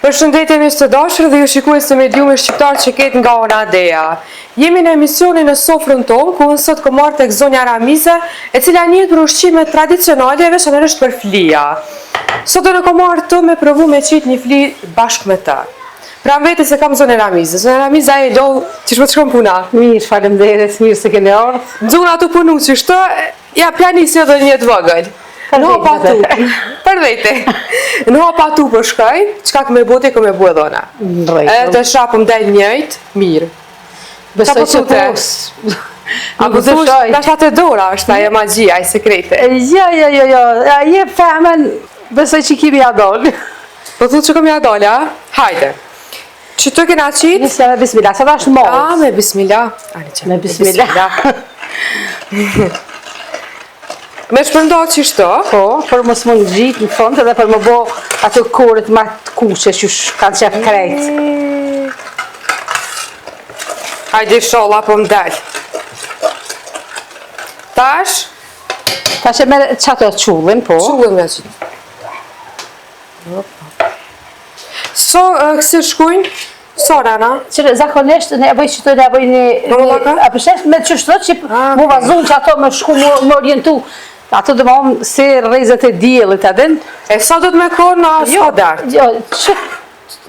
Përshëndetje miq të dashur dhe ju shikues të Mediumit Shqiptar që ketë nga ona Adea. Jemi në emisionin në sofrën tonë, ku unë sot kam marrë tek zonja Ramiza, e cila njihet për ushqimet tradicionale e veçanërisht për flija. Sot do në kam marrë të me provu me qit një fli bashkë me të. Pra më vete se kam zonja Ramiza. Zonja Ramiza e do që shpo të shkon puna. Mirë, faleminderit, mirë se keni ardhur. Nxuna tu punu që shto, ja planisja dhe një të vogël. Në hapa tu, për vete. Në hapa tu për shkaj, qka këme bote këme bue dhona. E të shapëm del njëjt, mirë. Besoj që të mos. A ku thush, ta shate dora është aje magjia, aje sekrete. Jo, je femen, besoj që kimi adol. Po thu që këmi adol, a? Hajde. Që të kena qitë? Nisja me bismillah, sa ta është mos. A, me bismillah. Me bismillah. Me shpërndo që shto? Po, për mos më në gjitë në fond edhe për më bo atë korët ma të kuqe që kanë qep krejt. Hajde sholla po më del. Tash? Tash e me qato qullin, po. Qullin me qitë. So, kësë shkujnë? So, rana? Qërë, zakonisht, ne bëj që të ne bëj një... A përshet me që shtot që mu vazun që ato me shku më orientu. Ato dhe më omë si rejzet e djelit adin. E sa do të me konë në s'ka dartë? Jo,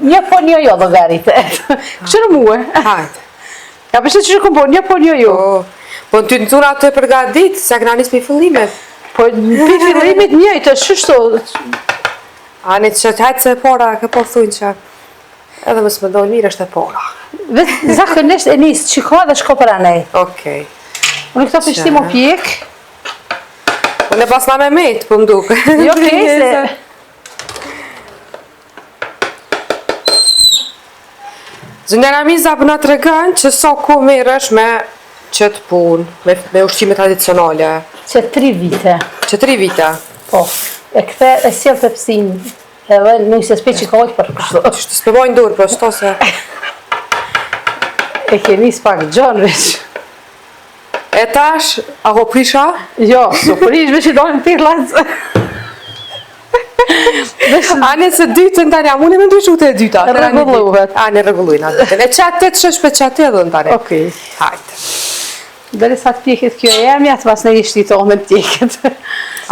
një po një jo dhe garit. Qërë muë? Hajtë. Ja përshet që shkëm po një po një jo. Po në ty në tuna të e përgadit, se këna njës për i fillimet. Po për i fillimit njëjtë, shështo. Ani që të hajtë se e pora, ke po thujnë që edhe mësë më dojnë mirë është e pora. Zakonisht e njësë që ka dhe shko për anej. Okej. Unë këto pështim o pjek. Unë e pas na me metë, për mduk. Jo, kese. Zonja Ramiza për nga të regën që sa ku merresh me qëtë punë, me ushqime tradicionale. Që 3 vite. Që 3 vite? Po. E këthe e sjell të pësin. Edhe nuk se s'pe që kohët për kështu. Që të s'pëmojnë dur, për shto se... E keni s'pak gjonë veç. E tash, a ho prisha? Jo, su prish, veç i dojnë pirlac. Ane se dytën tani, a mune me ndryshu të e dyta? Rregulluhet. Ane rregulluhin atë dytën. E qatë të shesh për qatë edhe në tani. Okej. Hajtë. Dere sa të pjeket kjo e jemi, atë pas në ishtë i tonë me pjeket.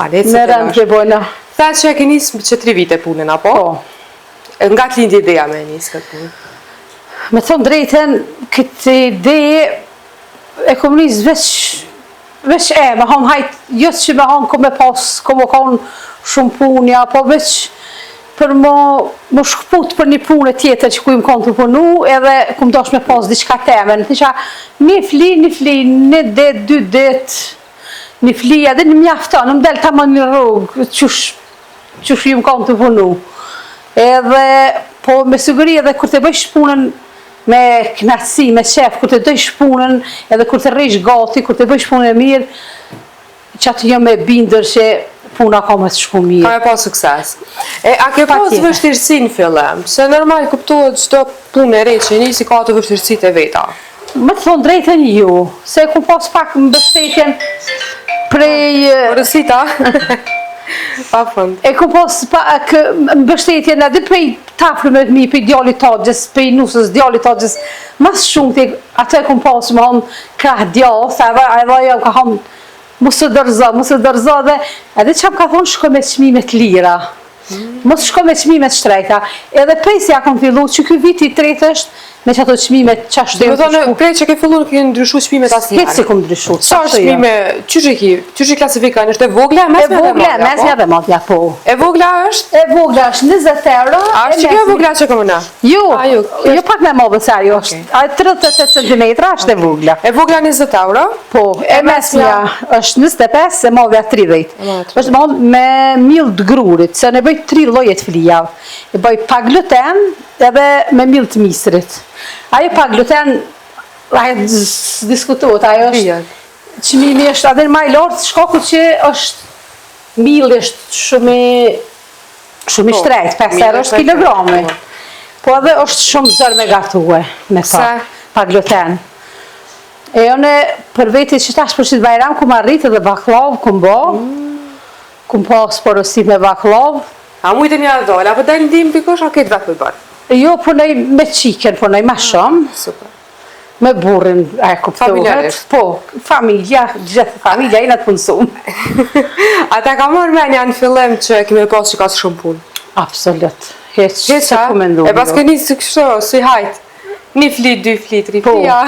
Ane, Në rënd të bojna. Tha që e ke njësë që 3 vite punën, apo? Po. Nga të lindi ideja me njësë këtë punë? Me thonë drejten, këtë ideje e kom njësë veç e, me hon hajt, jësë që me hon kom me pas, kom o konë shumë punja, po veç për më shkëput për një punë tjetër që ku im konë të punu, edhe kom dosh me pas diçka temen. Tisha, një fli, një det, 2 det, një fli, edhe një mjafton, më del ta më një rrugë, qësh im konë të punu. Edhe, po me siguri edhe kur të bëjsh punën me knatësi, me shef, kur të dojsh punën, edhe kur të rrish gati, kur të bëjsh punën e mirë, që atë jo me bindër që puna ka me të shku mirë. Ka me pas sukses. A ke pas vështirësi në fillem? Se normal kuptohet çdo punë e re që nisi ka të vështirësitë e veta. Më të thonë drejten ju, se ku pas pak mbështetjen prej... Rësita? Pa fund. E ku pas pak mbështetjen edhe prej tafrëve të mi, prej djallit tagjes, prej nusës djallit tagjes, mas shumë të atë e ku pas më hon krah djallë, se edhe jo ka hon mos të dërzo dhe edhe që ka thonë shko me çmimet lira. Mos shko me çmimet shtrejta. Edhe prej si ja kom fillu që ky viti i tretë është me që ato çmimet qashtë dhe të shku. Prej që ke fillu nuk ke ndryshu çmimet asnjëherë. Hec si kom ndryshu. Sa është çmime, qysh i klasifikojnë? Është e vogla, mesme dhe madhja? E mesme dhe madhja, po. E vogla është? E vogla është 20 euro. A është që kjo e vogla që këmë na? Jo pak me madhe se ajo është. A 38 cm është e vogla. E vogla 20 euro? Po, e mesmja është 25, e madhja 30. është me mill të grurit, se ne bëj 3 lloje të flija. E bëj pa gluten edhe me mill të misrit. Ajo pa gluten, diskutohet, ajo është, çmimi është adhe ma i lartë, shkaku që është milli është shumë i shtrejt, 5 euro është kilogrami. Po edhe është shumë zërë me gartue, me pa gluten. E jone për veti që tash për qitë bajram, ku ma rritë edhe baklav, ku mbo, ku mpo sporosit me baklav. A mujtë një adhole, apo dalë ndim pikosh, a këtë vetë për bërë? Jo, punoj me qiken, punoj ma shumë. Super. Me burrin, e kuptohet. Familjarisht. Po, familja, gjithë familja jena të punësum. Ata ka marrë menja në fillim që kemi pas që ka shumë punë. Absolut. Heq se Heqa, ku me ndu. e pas këni si kështu, si hajt. Një flit, 2 flit, 3 Po. flia.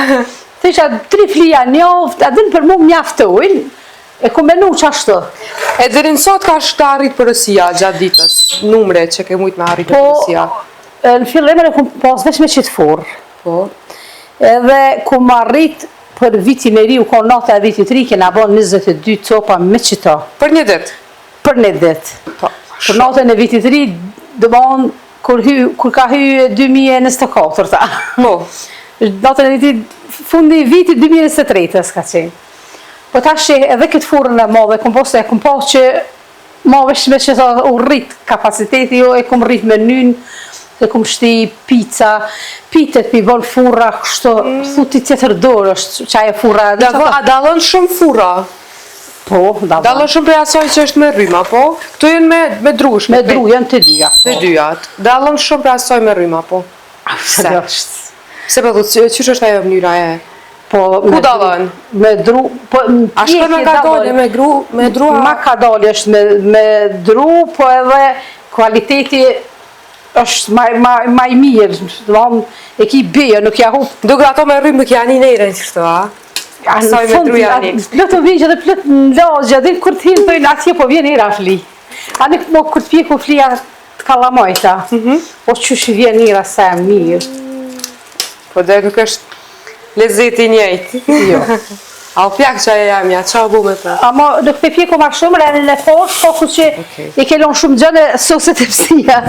Të isha 3 flia njoft, adin për mu mjaftojnë, e ku menu që ashtu. E dherin sot ka shta arrit përësia gjatë ditës, numre që ke mujt me arrit Po, përësia. në fillim e ku pas veç me qitë furë. Po. Edhe ku më arrit për vitin e ri, u ko nata e vitit ri, kena bon 22 copa me qita. Për një ditë. Për një dit. Po. Për natën e vitit ri, dëmon, kur ka hy 2024 ta. Po. Natën e vitit, fundi vitit 2023 ka qenë. Po tash edhe këtë furën e madhe, kom poste, kom pas që ma vesh me që u rrit kapaciteti, jo e kom rrit menyn, e kom shti pizza, pitet pi bon furra, kështu, thuti tjetër dorë është qaj e furra. A dalën shumë furra? Po, Dalën shumë prej asoj që është me rryma, po? Këtu jenë me drush. me dru, janë të dyja. Të dyjat. Dalën shumë prej asoj me rryma, po? Absolutisht. Se po thutë, qysh është ajo mënyra e? Po, Ku dalën? Me dru, po A shkë me ka dole, me drua? Ma ka dole është me dru, po edhe kvaliteti është ma i mirë, e ki bejo, nuk ja hup. Duke ato me rrymë nuk janë i nejrën qështu, a? Asoj me dru janë. Plot të vijgjë dhe plot në lagja, dhe kur të hinë tojnë atje, po vjen ira fli. A në kur të pjeku flia të kalamojta, po që shi vjen ira sa e mirë. Po dhe nuk është lezeti njejtë. Jo. A u pjak që ajo jamja, qa u bu me ta? Ama nuk me pjeku ma shumë, rënë në poshë, po ku që i kelon shumë gjëne soset e pësia.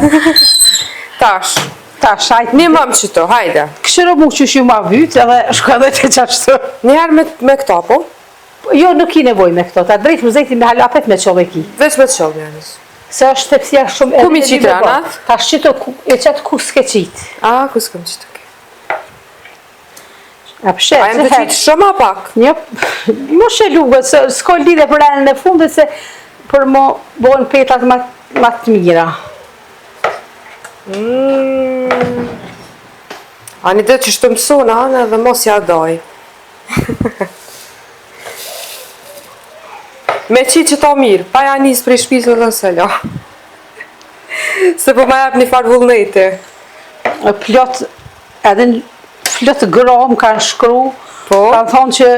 Tash, Shajt, një mëm qëto, hajde. këshërë mu që shi ma vytë edhe shko edhe të qashtu. Njëherë me këto, po? Jo, nuk ki nevoj me këto, ta drejtë më zejti me halapet me qove ki. Veç me të qovë janës. Se është të pësia shumë... Ku mi qitë ranat? Ta shqito e qatë ku s'ke qitë. A, ku s'këm qëto ke? A pëshet, A jem të qitë shumë a pak? Një, më shelugët, s'ko lidhe për anën e fundit se për më bojnë petat ma të mira. A një dhe që shtë mësona, anë dhe mos ja doj. Me qitë që ta mirë, pa ja njësë prej shpisë dhe se lo. Se po ma jap një farë vullneti. Plot, edhe plot grom kanë shkru, Po. kanë thonë që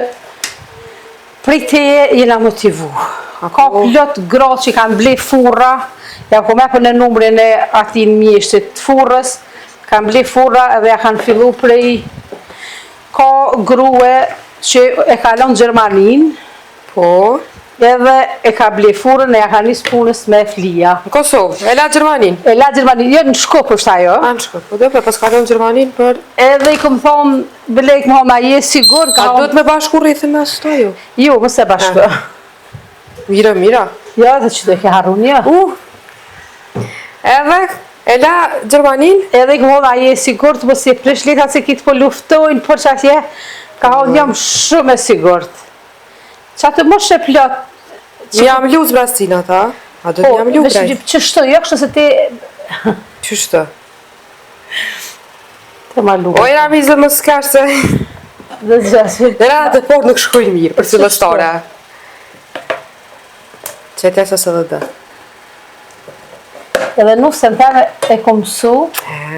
prej teje jena motivu. Ka plot gra që kanë ble furra, ja ku me për në numrin e atin mjeshtit të furrës, kanë ble furra edhe ja kanë fillu prej, ka grue që e kalon Gjermanin, Po. edhe e ka ble furrën e ja ka njës punës me flia. Në Kosovë, e la Gjermanin. E la Gjermanin, jo në Shkop është ajo. A në shkot, po dhe pas kalon Gjermanin për... Edhe i këmë thonë, belek më homa je sigur, A ka do të me bashku rrithën me ashtu jo? Jo, më se bashkë. Mira, mira. Jo, dhe që do ke harun, jo. Edhe, e la Gjermanin? Edhe i këmë homa je sigur, të mos je plesh leta se kitë po luftojnë, për që atje, ka honë jam shumë e sigurt. Që atë mos e plot. Mi jam luz brastina ta? A do të jam luz braj? Që shto, jo kështë se ti... Qështë? Të ma lu. O, era mizë më s'kash se... Dhe gjësë. Dhe ratë e fort nuk shkojnë mirë, për fillestare. Që e tesa se dhe dhe. Edhe nuk se në teme e kom su,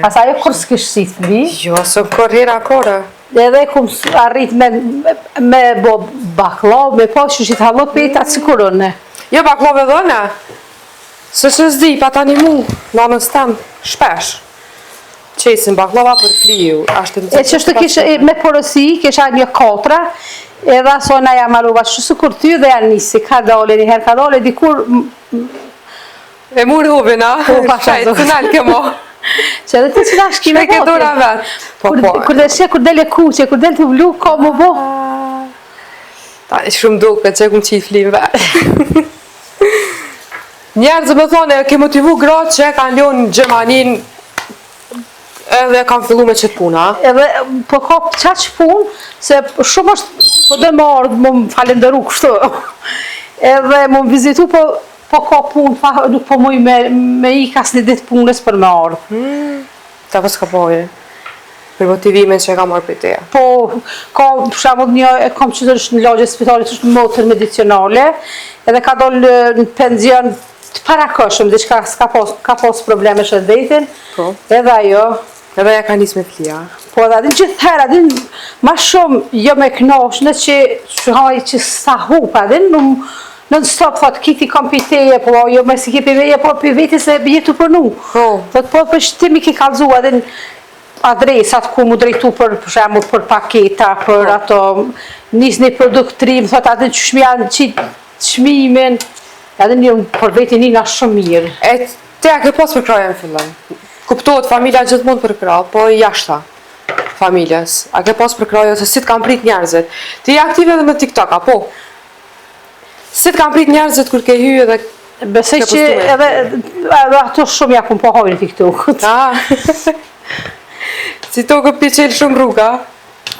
asa ajo kur s'kish si të vi. Jo, së më korrera kore. Edhe kom arrit me bo baklav, me po që që të halopit atë sikurone. Jo, baklove dhona. Së zdi, pa tani mu, nanës tem, shpesh. Qesin baklava për fliu. E që është kishë me porosi, kisha një 4, edhe asona ja maruva shusë kur ty dhe janë nisi, ka dole, njëherë ka dole, dikur... E mu rubin, a? Po, pa Shajt, shazok. të nalë kemo. Që edhe ti që da shkime Shme ke dora vetë. Po, po. Kur dhe shë, kur dele kuqe, kur del të vlu, ka më bo. Ta e shumë duke që e kumë qitë flimë vetë. Njerëzë me thone, ke motivu gratë që e kanë ljonë në Gjermanin edhe kanë fillu me qëtë puna. Edhe po ka qaq pun, se shumë është, po dhe më ardhë, më falenderu kështu. Edhe më vizitu, po ka pun, nuk po muj me i kas një ditë punës për me ardhë. Ta pas ka poje. Për motivimin që e ka marrë për teja. Po, ka për shembull një e kam qenë në lagje spitalit është motër medicinale, edhe ka dalë në penzion të parakoshëm, diçka ka pas probleme shëndetin. Po. Edhe ajo. Edhe ja ka nisë me flia. Po, edhe adin gjithëherë, adin ma shumë jo me knashne që haj që sa hup, adin në stop, thot, kiti kam piteje, po, jo me si ki për veje, po, për veti se jetu për nu. Po. Thot, po, për shtimi ki kalzu, adin adresat ku mu drejtu për shembull për paketa, për ato nisni produkt trim, thot atë çmjan çmimin, edhe një për veti nina shumë mirë. E te a ke pas për kraja në fillim? Kuptohet familja gjithmonë për krah, po jashta familjes. A ke pas për kraja se si të kanë prit njerëzit? Ti je aktive edhe në TikTok, apo? Si të kanë prit njerëzit kur ke hyrë edhe Besoj që edhe ato shumë ja kum po hojnë TikTok. Si to këtë piqel shumë rruga?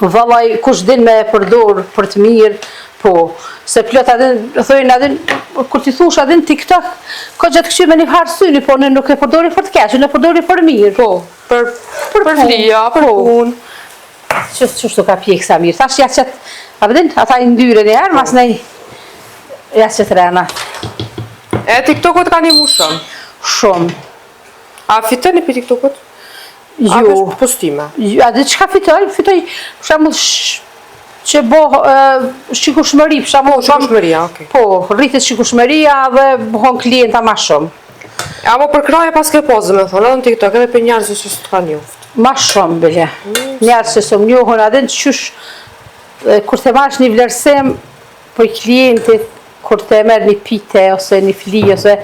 Vallaj, kush din me përdor për të mirë, po, se plot adin, thojnë adin, kur ti thush adin TikTok, ka gjatë këqy me një harsyni, po në nuk e përdori për të keqë, në përdori për mirë. Po, për flia, për punë. Qështu ka pjekë sa mirë, tash jasë qëtë, abedin, ata i ndyre një herë, mas nej, jasë qëtë rena. E TikTokot ka një mu shumë? Shumë. A fitën i për TikTokot? A Jo. për postime? A dhe qka fitoj? Fitoj, për shemull, që bo shikushmëri, për shemull. Shikushmëria, okej. Po, rritet shikushmëria dhe bëhon klienta ma shumë. A mo për kraje pas ke pozë, me thonë, edhe në TikTok, edhe për njerëzit që së të ka njoft. Ma shumë, bile. Njerës që së më njohën, adin qysh, kur të marrësh një vlerësim, për klientit, kur të merë një pite, ose një fli, ose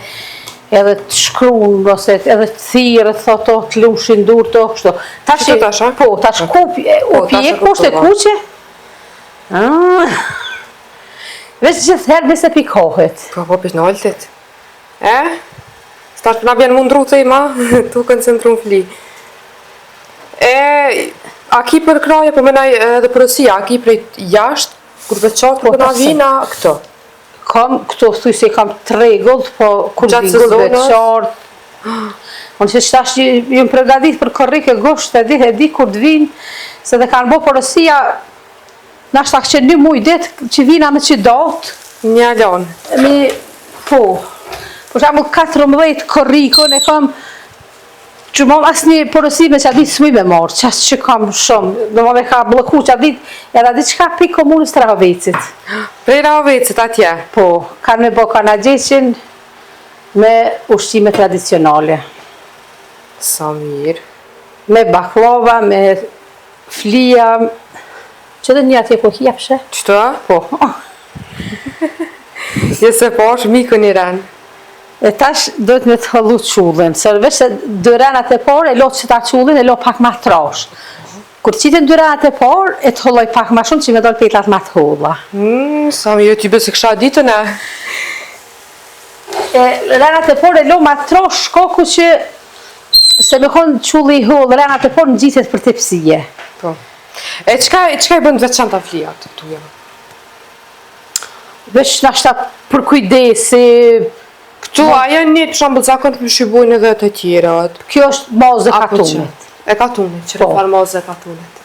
edhe të shkruun, ose edhe të thirë, thoto, të lushin dur, të kështu. Qëto tash, a? Po, tash u pje, kushte kuqe? Veç gjithëherë bese pikohet. Po pish në oltit. Stash përna bjenë mundru të i ma, tu koncentru në fli. A ki për kraje, po menaj edhe përësia, a ki prej jashtë, kur veçatë, kur na vina, këto? Kam, këto thuj se kam të regullt, po kur vigur veçartë. Unë që qëtash ju më pregadit për korrike gosht, e di kur të vinë, se dhe kanë bo përësia, nashta që një muj ditë që vina me që datë. Një alonë. Po, për shamu 14 korrikon e kam, që më asë një përësime që a ditë s'muj me marë, që asë që kam shumë, do më me ka bloku që a ditë, edhe ditë që ka pikë komunës të Rahovecit. Prej Rahovecit atje? Po, kanë me bo kanadjeqin me ushqime tradicionale. Sa mirë. Me baklava, me flia, që dhe një atje po hjepshe? Qëto? Po. Jese po është mikë një renë. E tash dojtë me të hëllu qullin, se veç se dy renat e por e lo që ta qullin e lo pak ma trash. Kur qitën dy renat e por e të hëlloj pak ma shumë që me dojnë petlat ma të hulla. Sa mirë, ty besë kësha ditën e? Renat e por e lo ma trash shkoku që se me konë qulli i hull, renat e por në gjithet për të pësije. Po. E qka i bënd veçanta flijat të tuja? Veç nashta për kujdesi. Këtu aja një për shambull zakon të më shqibujnë edhe të tjerët. Kjo është mazë e katunit. E katunit, që rëfar mazë e katunit.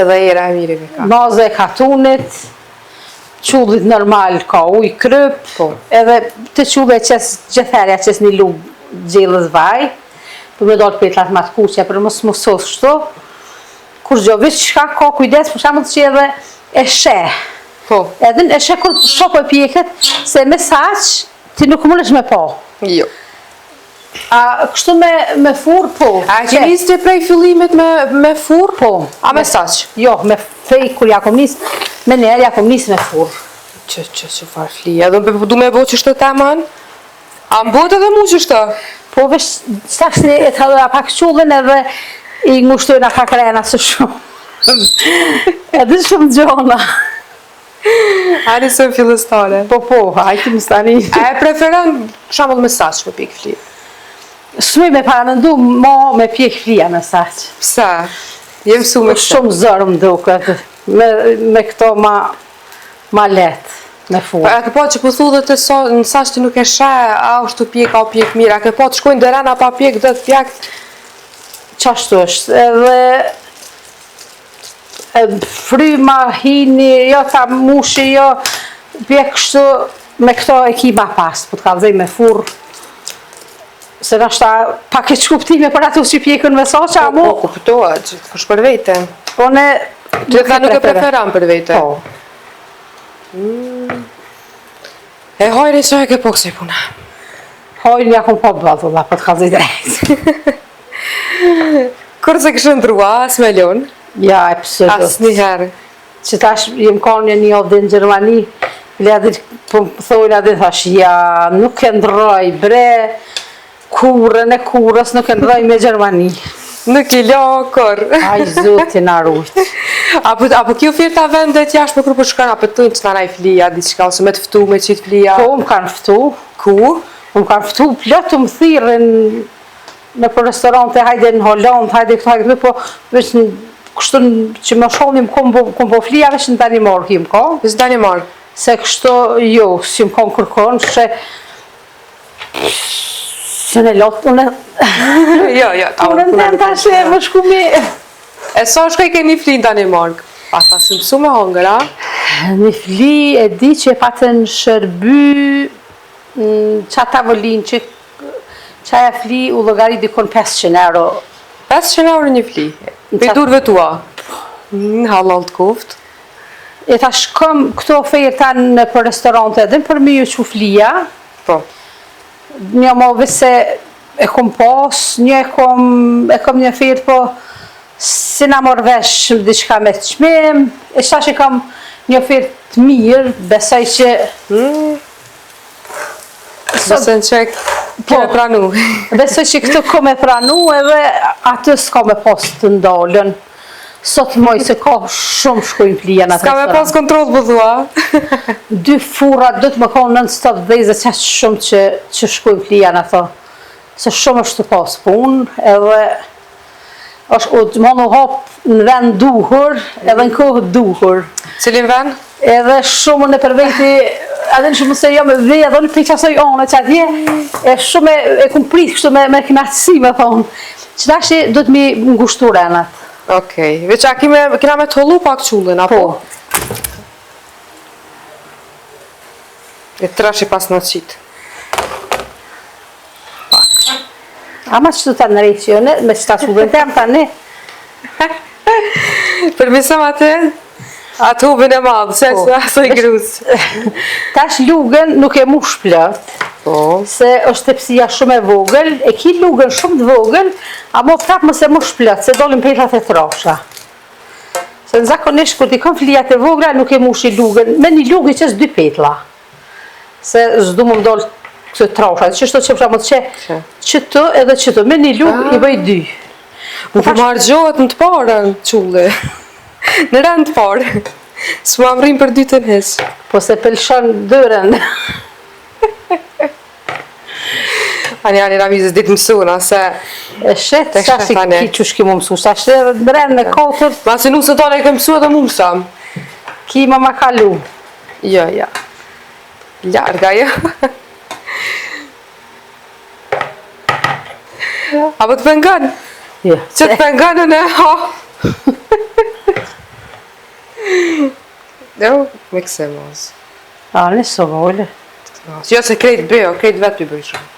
Edhe era e mire me ka. Mazë e katunit, qullit normal ka uj kryp, edhe të qullit qes gjithherja qes një lugë gjellës vaj, për me dollë petlat ma të kuqja, për mos mësos shto. Kur gjo, veç shka ka kujdes, për shambull që edhe e sheh. Edhe e sheh kur shopo e pjeket, se mesaq, ti nuk mënesh me po. Jo. A kështu me fur, po. A që njiste prej fillimit me fur? Po. A me saq? Jo, me fej kur ja kom nis, me njerë ja kom nis me fur. Që farë flija, du me bo që shtë të aman? A më bot edhe mu që shtë? Po vesh, qëtash një e të hadhoja pak qullin edhe i ngushtojna pak rena së shumë. Edhe shumë gjona. Ani së fillestare. Po, hajti më stani. A e preferon shambull me saq për pjek fli? Shumë me paramëndu, mo me pjek flia me saq. Pse? Jem su me këtë? Shumë zërë më duket, me këto ma letë me furë. A ke po që pëthu dhe të në saq të nuk e shë, a është të pjek, a o pjek mirë, a ke po të shkojnë dhe rena pa pjek dhe të pjek qashtu është, edhe fryma, hini, jo ta mushi, jo bje kështu, me këto e ki ma pas, po të kalzej me furr, se nashta pak e qkuptime për ato që pjekën me soqa, Po, kuptohet, që të kush për vete. Une Të ka nuk e preferam për vete. Po. E hojri që e ke po kësi puna. Hojnë ja kom po bëdhulla, po të kalzej drejt. Kur se kështë ndrua, as me lon, Ja, absolut. as njëherë. Që tash jem konë një ovdhe në Gjermani, po më thojnë adin thash, ja, nuk e ndroj, bre, kurën e kurës nuk e ndroj me Gjermani. Nuk i lakor. Aj, zotin arujt. Apo kjo firta vendet jashtë për kur për shkën, apo të që nana i flia, diçka, ose me të ftu, me qitë flia. Po, më kanë ftu. Ku? Më kanë ftu plot më thirën në për restorante, hajde në Holland, hajde këtu, po veç në kështu që më shohnim kom po flia, veç në Danimar him ko. Veç Danimar. Se kështu, jo, si më konë kërkon, se në lotë, unë Jo, unë në të ashe më shku me... E sa shka i keni fli në Danimark? Ata si mësu me hongër, a? Në fli e di që e patën shërby qa tavolin që qa e fli u logari dikon 500 euro. 500 euro një fli. Për durve tua. Halal të kuft. E ta shkëm këto oferta në për restorante edhe për mi ju që flia. Po. Një më vese e kom pas, një e kom një ofertë, po si na mor vesh diçka me të qmim, e shta që kam një ofertë mirë, besoj që... Besën që kime pranu. Besoj që këtë ko me pranu edhe atë s'ka me pas të ndalën. Sot moj se ka shumë shkojnë plija në atë S'ka me pas kontrol bëdhua. 2 furra do të më konë non-stop dhejze që është shumë që shkojnë plija në ato. Se shumë është të pas punë edhe është u të mënu hapë në vend duhur edhe në kohë duhur. Cilin vend? Edhe shumë në përvejti, edhe në shumë se jo me vej, edhe në për qasoj onë, që atje e shumë e kumprit kështu me knatësi me thonë, që ta shi do të mi ngushtu renat. Okej, veç a kina me të hollu pak qullin, apo? Po. E trashi pas në qitë. Ama që të të nërejtë që jone, me që ta qullin të jam të ne. Përmisëm atë hubin e madhë, që është aso i grusë. Tash lugën nuk e mush plot, se është tepsia shumë e vogël, e ki lugën shumë të vogël, ama prap mëse mush plot, se dolin petrat e trasha. Se në zakonisht, kur t'i kom flijat e vogla, nuk e mush i lugën, me një lugë i qës 2 petla. Se zdu më mdollë këtë trasha, që shto që më të qëto edhe qëto, me një lugë i bëj 2. Më përmargjohet në të parën, qulli. Në rend të parë. S'ma amrim për dytën hes. Po se pëlshon dërën. Ani Ramizës ditë mësuna, se... E shetë, sa si ki që shki më mësu, sa shtë në rend në kotër. Ma se nuk se tonë e ke mësu edhe mu mësam. Ki ma kalu. Jo. Ljarga, jo. Apo të pengan? Jo. Që të penganën e ha. Jo, me këse mos. A, në so vole. Jo, se krejt bëjo, krejt vetë për bëjë shumë.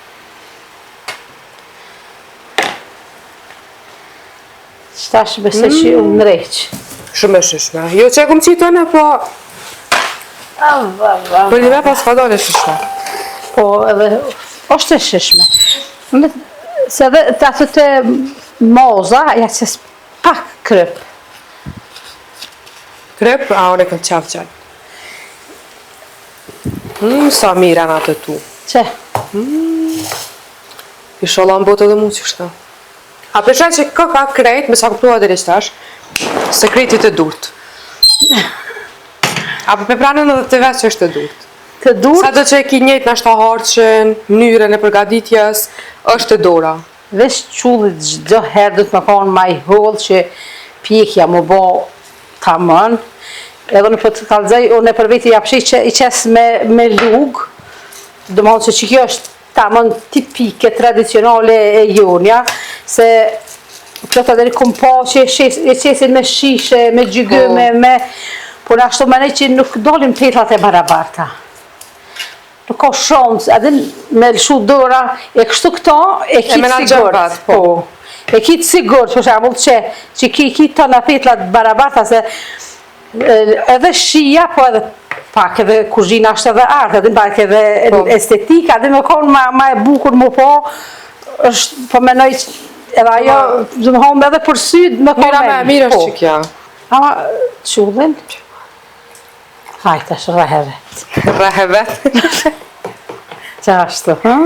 Qëtash besë që u nëreq. Shumë e shishme. Jo që e kom qitone, po... Për një me pas ka dole shishme. Po, edhe, është e shishme. Se edhe të atë të moza, ja që pak kryp. Krep, a unë e këmë qafë. Sa mira në atë tu. Që? I shola në botë edhe mu që shka. A përshet që ka krejt, me sa këptua dhe rishtash, se krejtit e durt. A për pranën edhe të vetë që është të durt. Të durt? Sa do që e ki njëjtë në ashta harqen, mënyrën e përgaditjes, është të dora. Vesh qullit gjdo herë du të më konë ma i hollë që pjekja më bo ta mënë. Edhe në për të kalzaj, unë e për veti japëshi që i qes me lugë, do më thonë që kjo është ta mënë tipike, tradicionale e jonja, se plota deri kom po që e qesin me shishe, me gjygyme, por ashtu më që nuk dolim petlat e barabarta. Nuk ka shumë, edhe me lëshu dora, e kështu këto, e kitë sigurt. Po. E kitë sigurt, për shembull që kitë tona petlat barabarta, se edhe shia, po edhe pak edhe kuzhina është edhe art, edhe pak edhe estetika, edhe me konë ma e bukur më po, është, po menoj edhe ajo, dhe më homë edhe për syd, me konë Mira me mirë është që kja. Ama, qullin? Hajtë është rehevet. Rehevet? Qa ashtu, ha?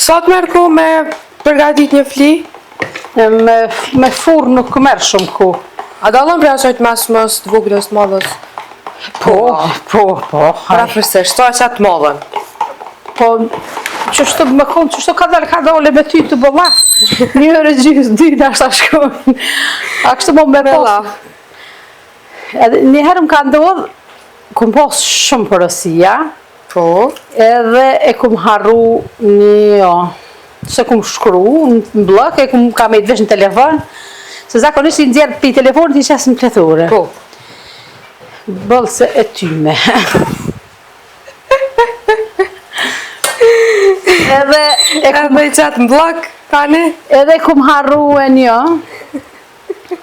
Sa të merë ko me përgatit një fli? Me furë nuk merë shumë ku. A dalon për asojt mës të vugrës të madhës? Po. Pra fërsesht, sa e qatë madhën? Po, qështu me konë, qështu ka dole me ty të bëma. Një herë gjysë, dy në ashtë shkojnë. A kështu më me posë. Një herë më ka ndodhë, këmë posë shumë përësia. Po. Edhe e këmë harru një, se këmë shkru në blok, e këmë ka me i të vesh në telefon, se zakonisht i nxjerë për i telefonit i qesë në plethore. Po. Bëllë se e tyme. Edhe i qatë në blok, tani? Edhe këmë harru e një,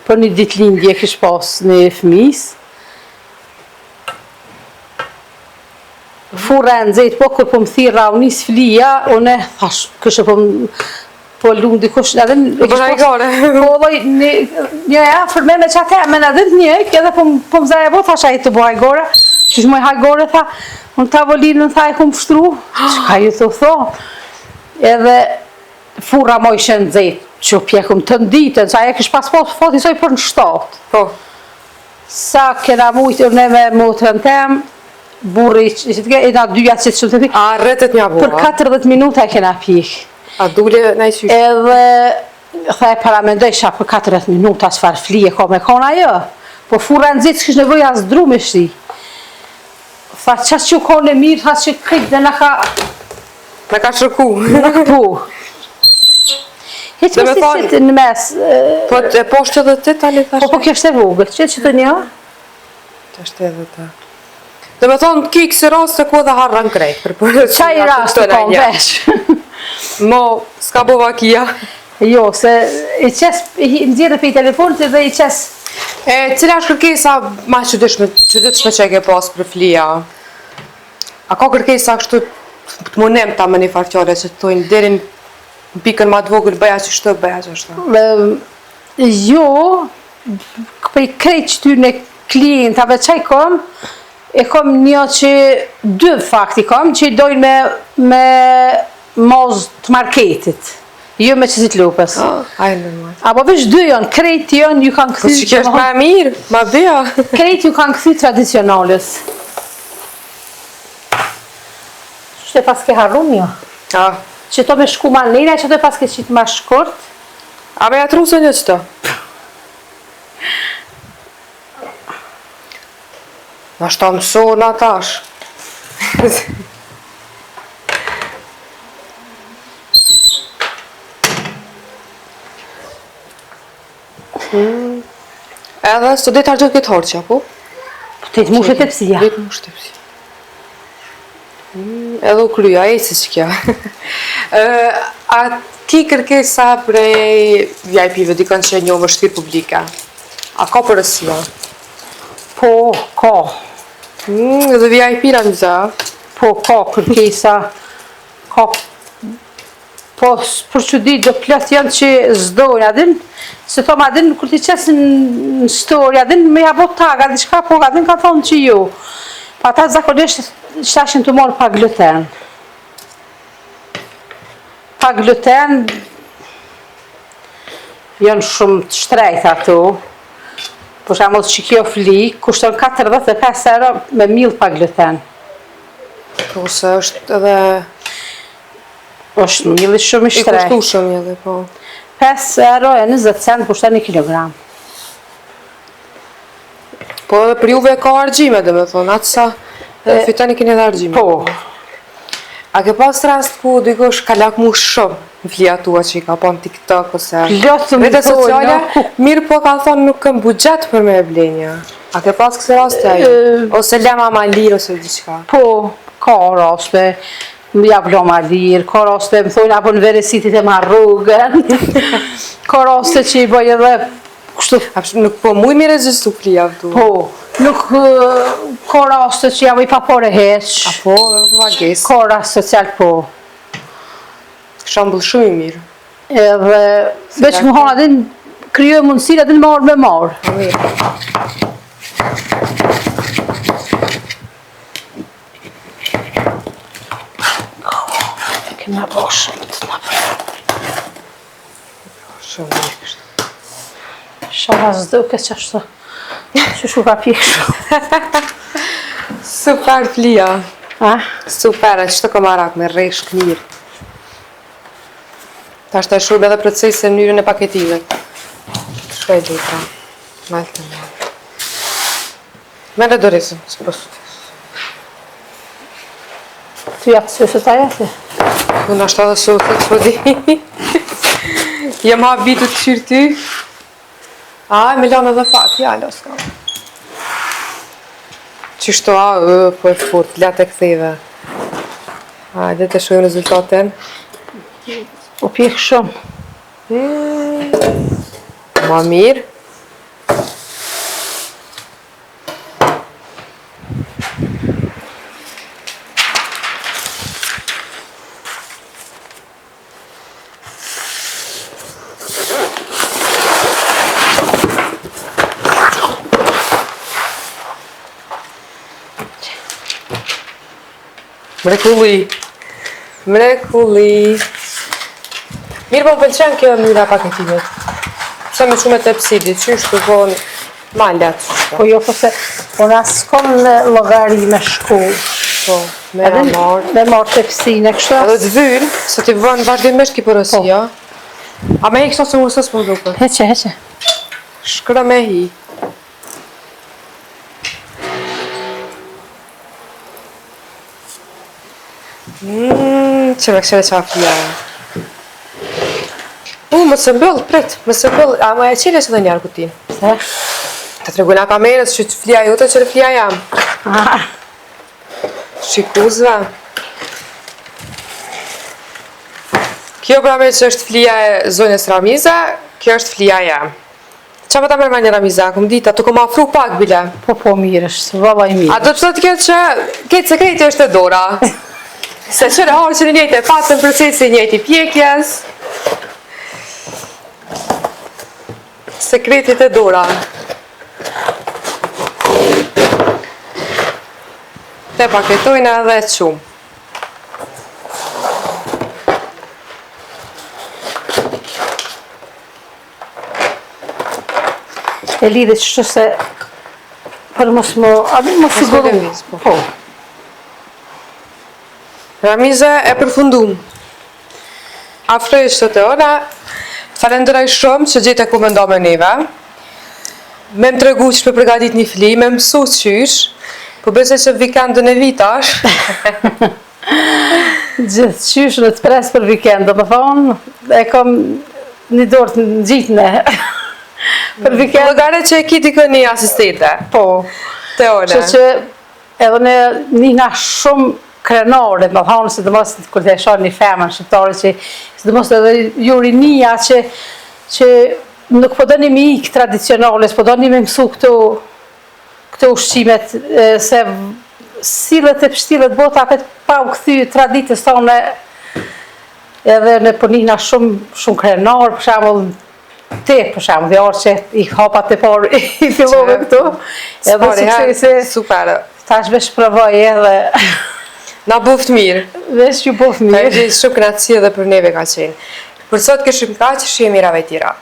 për një ditë lindje kish pas në fëmis. Fura e nëzejt, po kër po më thira unis flia, une, thash, kështë po lumë dikush, edhe Po përna i gare. Po doj, një e afër me që atë edhe një, edhe po më zaje bo, thash a i të bo hajgore, që shmoj hajgore, tha, unë tavolinën, tha e kom pështru, që ka ju të tho, edhe fura moj shë nëzejt, që pjekum të nditën, sa e kësh pas fot i soj për në shtatë. Po. Sa kena mujtë ne me motrën tem, burri, i na dyja që të shumë të pikë. A rretët një bua? Për 40 minuta e kena pikë. A dule në i qysh? Edhe, tha e paramendojsha për 40 minuta çfarë flije ka me kona jo. Po fura nëzit s'kish nevoj as dru me shri. Tha qas që kone mirë, tha që këtë dhe në ka... Në ka shërku. Në këpu. Heq me si qitë në mes... Po e poshtë edhe të tani thashe? Po kjo është e vogël, që të një? Që është edhe të... Dhe me thonë, ki kësë rast se ku edhe harran krejt. Qaj rast të kom vesh? Mo, s'ka bova kia. Jo, se i qes, i nëzirë për i telefonit dhe i qes... Cila është kërkesa ma qëditshme që e ke pas për flia? A ka kërkesa kështu të munem ta me një farqare që të tojnë derin në pikën ma të vogël bëja që shtë, bëja që shtë? Jo, për i krejt që ty në klientave qaj kom, e kom një që dy fakti kom, që i dojnë me moz të marketit. Jo me qësit lupës. Ajë normal. Apo vesh dy janë, krejt janë, ju kanë këthy... Po që kjo është ma mirë, ma dhja. Krejt ju kanë këthy tradicionalës. Qështë e pas ke harru një? Që to me shku ma nina, që to e pas ke qitë ma shkurt? A me jatru se një qëto? Në ashtë ta mëso në atash. Edhe së të ditë argjët këtë horqja, po? Të të mushë të pësia. Të të mushë të pësia. Edhe u kryja, e si që kja. A ki kërkesa prej VIP-ve, dikën që një vështirë publika? A ka përësia? Po, ka. Dhe VIP në za? Po, ka kërkesa. Ka. Po, për që di, do plët janë që zdojnë, adin, se thom adin, kur ti qesë në story, adin me jabot tag, adin shka po, adin ka thonë që ju. Pa ta zakonisht qëtashin të morë pa gluten. Pa gluten, janë shumë të shtrejt ato. Për shembull që kjo fli, kushton 45 euro me mill pa gluten. Po se është edhe... është mili shumë i I shtrenjtë. kushtu shumë edhe, po. 5 euro e 20 cent kushton 1 kilogram. Po edhe për juve ka argjime, dhe me thonë, atë sa fitoni keni edhe argjime. Po. A ke pas rast ku dikush ka lakmu shumë flia tua që i ka pa në TikTok ose Plotë më rrjete thonë, sociale, no. mirë po ka thonë nuk kam buxhet për me e blenja. A ke pas këse raste ajo? Ose lema ma lirë ose diçka? Po, ka raste, më jap loma lirë, ka raste më thonë apo në veresitit e ma rrugën, ka raste që i bëj edhe kështu. Nuk po muj mi rezistu flia këtu. Po, nuk ka raste që ja bëj pa pore heq, Apo, edhe po pagesë. ka raste social po. Shambull shumë i mirë. Edhe, veç më hanë adin, kryoj mundësira adin marrë me marrë. Mirë. Kena bo shumë të në përë. Shumë mirë kështë. Shara zduke që ashtë, që shu ka pjekë shumë. Super flia. Super, e qëtë këmarak me reshk mirë. Ta është të shurbe edhe procese në njërën e paketive. Shkaj dhejta. Malë të malë. Mene do rezëm, së posu të. Ty jatë sësë të ajete? Unë ashtë edhe sotë të po di. Jem habitu të qyrë ty. A, me lanë edhe pak, ja, lo s'ka. Qishto, po e fort, latë e këtheve. Hajde të shojmë rezultaten. Po pjekë shumë. Ma mirë. Mrekulli. Mrekulli. Mirë po më pëlqen kjo mënyra paketimet. Sa me shumë e tepsidit, që është të vonë ma letë. Po jo, përse, unë asë s'kom në logari me shku. Po, me ramarë. Me marë të pësine, kështu Edhe asë. të vynë, se t'i vënë vazhdimisht ki porosia. A me hi kështu se musës më duke. Heqe, heqe. Shkëra me hi. Që me këshere qa flia. Më se mbëllë, pret, më se mbëllë, a më e qile që dhe njarë kutin. Se? Të tregojna kamerës që të flia jote që flia jam. Shikuzve. Kjo pra me që është flia e zonjës Ramiza, kjo është flia jam. Qa më ta mërë një Ramiza, këm dita, të kom afru pak bile. Po mirë është, valla i mirë. A do të thotë kjo që këtë sekreti është e dora. Se qëre harë që në njëjtë e patën procesi njëjtë i pjekjes. Sekretit e dora. Te paketojnë edhe qumë. E lidhe që se për mos më, a di mos i më gëllu. lëviz, po. Po. Ramiza e përfundum. Afrojsh të të ona, falenderoj shumë që gjithë e ku më ndo me neve. Me më tregu që për përgatit një fli, me mësu qysh, po besoj që vikendën e vitash. Gjithë qysh në të pres për vikend, do më thonë, e kom një dorë të në gjithë ne. Për vikend. Logare që e kiti kë një asistente. Po. Te one. Që edhe ne një nga shumë krenore, më thonë, se dhe mos kur të shonë një femën shqiptare që se dhe mos edhe juri nija që nuk po dëni mi ikë tradicionale, po dëni me mësu këto ushqimet, se sillet e pështillet bota apet pa u këthy traditës tonë edhe në për njëna shumë krenar, për shembull te, për shembull, dhe orë që i hapat e por i fillove këtu, edhe suksese, super. tash vesh provoj edhe Na buft mirë. vesh ju bof Ta mirë. e gjithë shumë kratësi edhe për neve ka qenë. Për sot këshim ka që shihemi mirave tjera.